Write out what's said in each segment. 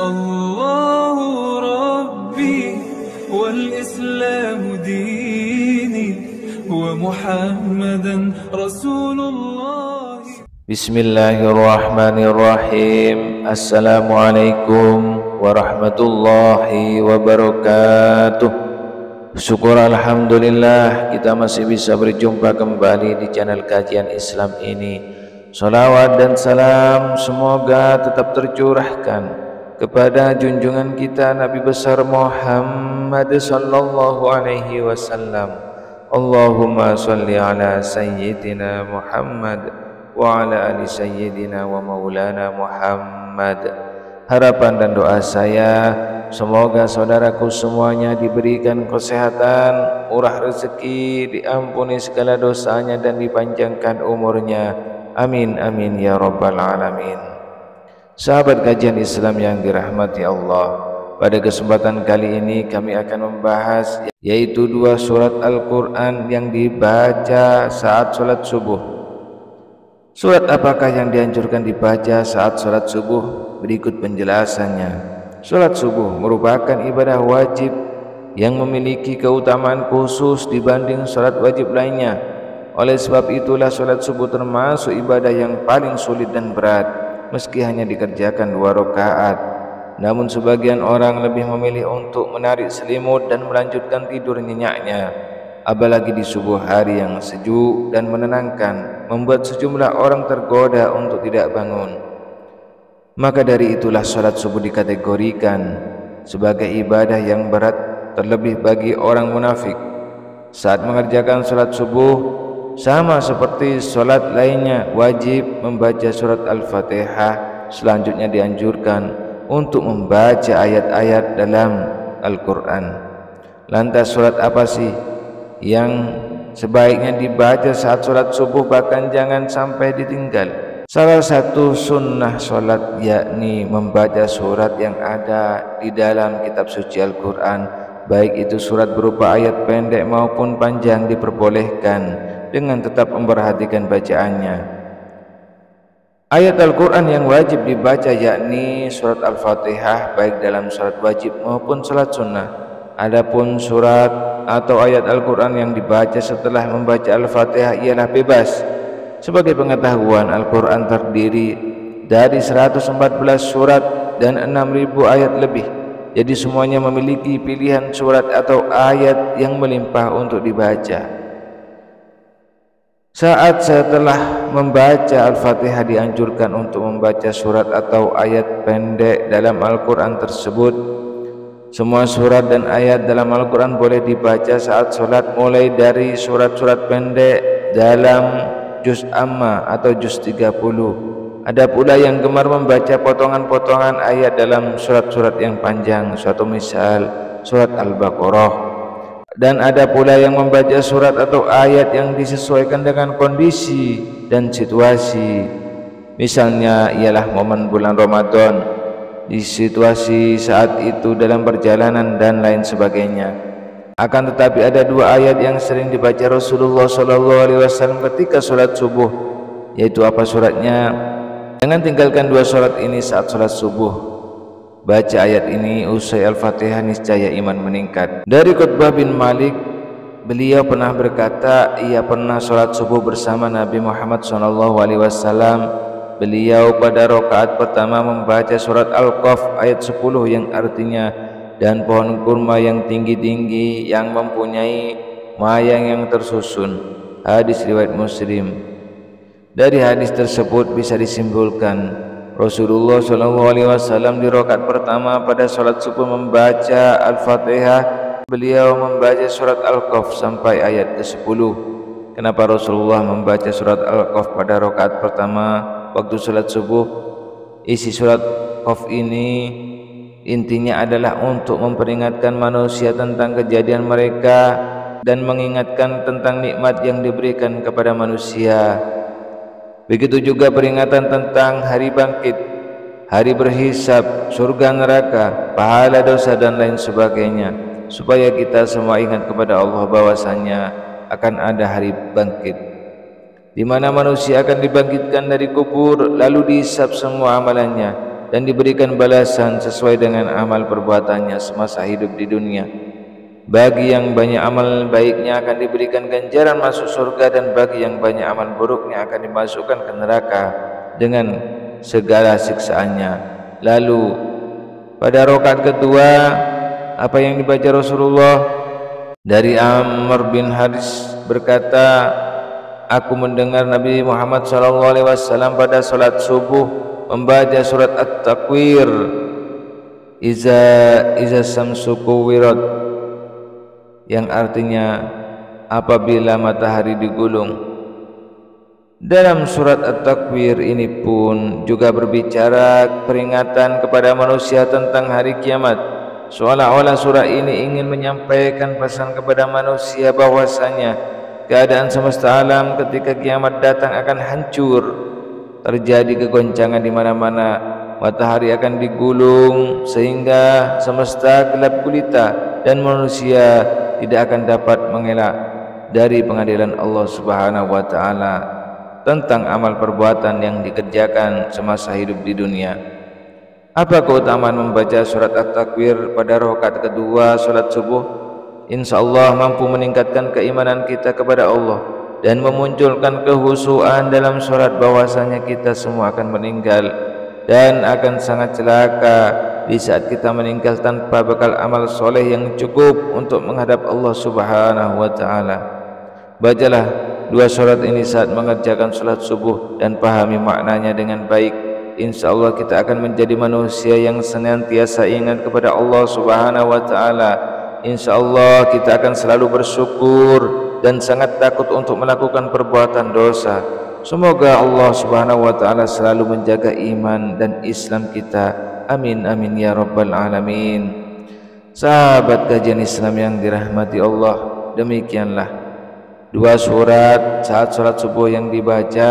الله ربي والإسلام ديني ومحمدا رسول الله. Bismillahirrahmanirrahim. Assalamualaikum warahmatullahi wabarakatuh. Syukur alhamdulillah kita masih bisa berjumpa kembali di channel kajian Islam ini. Salawat dan salam semoga tetap tercurahkan kepada junjungan kita Nabi besar Muhammad sallallahu alaihi wasallam. Allahumma sholli ala sayyidina Muhammad wa ala ali sayyidina wa maulana Muhammad. Harapan dan doa saya, semoga saudaraku semuanya diberikan kesehatan, murah rezeki, diampuni segala dosanya dan dipanjangkan umurnya. Amin amin ya rabbal alamin. Sahabat kajian Islam yang dirahmati Allah, pada kesempatan kali ini kami akan membahas yaitu dua surat Al-Quran yang dibaca saat sholat subuh. Surat apakah yang dianjurkan dibaca saat sholat subuh? Berikut penjelasannya. Sholat subuh merupakan ibadah wajib yang memiliki keutamaan khusus dibanding sholat wajib lainnya. Oleh sebab itulah sholat subuh termasuk ibadah yang paling sulit dan berat, meski hanya dikerjakan 2 rakaat. Namun sebagian orang lebih memilih untuk menarik selimut dan melanjutkan tidur nyenyaknya, apalagi di subuh hari yang sejuk dan menenangkan, membuat sejumlah orang tergoda untuk tidak bangun. Maka dari itulah sholat subuh dikategorikan sebagai ibadah yang berat, terlebih bagi orang munafik. Saat mengerjakan sholat subuh, sama seperti sholat lainnya, wajib membaca surat Al-Fatihah. Selanjutnya dianjurkan untuk membaca ayat-ayat dalam Al-Quran. Lantas surat apa sih yang sebaiknya dibaca saat sholat subuh, bahkan jangan sampai ditinggal? Salah satu sunnah sholat yakni membaca surat yang ada di dalam kitab suci Al-Quran, baik itu surat berupa ayat pendek maupun panjang, diperbolehkan dengan tetap memperhatikan bacaannya. Ayat Al-Quran yang wajib dibaca yakni surat Al-Fatihah, baik dalam surat wajib maupun salat sunnah. Adapun surat atau ayat Al-Quran yang dibaca setelah membaca Al-Fatihah ialah bebas. Sebagai pengetahuan, Al-Quran terdiri dari 114 surat dan 6.000 ayat lebih. Jadi semuanya memiliki pilihan surat atau ayat yang melimpah untuk dibaca. Saat setelah membaca Al-Fatihah dianjurkan untuk membaca surat atau ayat pendek dalam Al-Quran tersebut. Semua surat dan ayat dalam Al-Quran boleh dibaca saat sholat, mulai dari surat-surat pendek dalam juz amma atau juz 30. Ada pula yang gemar membaca potongan-potongan ayat dalam surat-surat yang panjang, suatu misal surat Al-Baqarah. Dan ada pula yang membaca surat atau ayat yang disesuaikan dengan kondisi dan situasi. Misalnya ialah momen bulan Ramadan, di situasi saat itu dalam perjalanan dan lain sebagainya. Akan tetapi ada 2 ayat yang sering dibaca Rasulullah SAW ketika sholat subuh, yaitu apa suratnya? Jangan tinggalkan 2 surat ini saat sholat subuh. Baca ayat ini usai Al-Fatihah, niscaya iman meningkat. Dari Qutbah bin Malik, beliau pernah berkata, ia pernah sholat subuh bersama Nabi Muhammad SAW. Beliau pada rakaat pertama membaca surat Al-Qaf ayat 10 yang artinya, dan pohon kurma yang tinggi-tinggi yang mempunyai mayang yang tersusun. Hadis riwayat Muslim. Dari hadis tersebut bisa disimpulkan Rasulullah SAW di rakaat pertama pada sholat subuh membaca Al-Fatihah. Beliau membaca surat Al-Qaf sampai ayat ke-10. Kenapa Rasulullah membaca surat Al-Qaf pada rakaat pertama waktu sholat subuh? Isi surat Qaf ini intinya adalah untuk memperingatkan manusia tentang kejadian mereka dan mengingatkan tentang nikmat yang diberikan kepada manusia. Begitu juga peringatan tentang hari bangkit, hari berhisab, surga neraka, pahala dosa dan lain sebagainya, supaya kita semua ingat kepada Allah bahwasannya akan ada hari bangkit, di mana manusia akan dibangkitkan dari kubur lalu dihisab semua amalannya. dan diberikan balasan sesuai dengan amal perbuatannya semasa hidup di dunia. Bagi yang banyak amal baiknya akan diberikan ganjaran masuk surga, dan bagi yang banyak amal buruknya akan dimasukkan ke neraka dengan segala siksaannya. Lalu pada rakaat kedua, apa yang dibaca Rasulullah? Dari Amr bin Haris berkata, aku mendengar Nabi Muhammad SAW pada salat subuh membaca surat At-Takwir, Iza samsu kuwirat, yang artinya apabila matahari digulung. Dalam surat At-Takwir ini pun juga berbicara peringatan kepada manusia tentang hari kiamat, seolah-olah surah ini ingin menyampaikan pesan kepada manusia bahwasanya keadaan semesta alam ketika kiamat datang akan hancur. Terjadi kegoncangan di mana-mana, matahari akan digulung sehingga semesta gelap gulita dan manusia tidak akan dapat mengelak dari pengadilan Allah Subhanahu wa taala tentang amal perbuatan yang dikerjakan semasa hidup di dunia. Apa keutamaan membaca surat At-Takwir pada rakaat kedua salat subuh? Insyaallah mampu meningkatkan keimanan kita kepada Allah dan memunculkan kehusuan dalam salat, bahwasanya kita semua akan meninggal dan akan sangat celaka di saat kita meninggal tanpa bekal amal soleh yang cukup untuk menghadap Allah Subhanahu wa taala. Bacalah dua surat ini saat mengerjakan salat subuh dan pahami maknanya dengan baik. Insyaallah kita akan menjadi manusia yang senantiasa ingat kepada Allah Subhanahu wa taala. Insyaallah kita akan selalu bersyukur dan sangat takut untuk melakukan perbuatan dosa. Semoga Allah Subhanahu wa taala selalu menjaga iman dan Islam kita. Amin amin ya rabbal alamin. Sahabat kajian Islam yang dirahmati Allah, demikianlah dua surat saat salat subuh yang dibaca,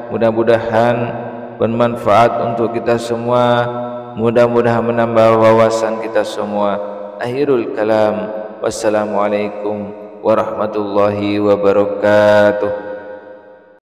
mudah-mudahan bermanfaat untuk kita semua, mudah-mudahan menambah wawasan kita semua. Akhirul kalam, wassalamualaikum warahmatullahi wabarakatuh.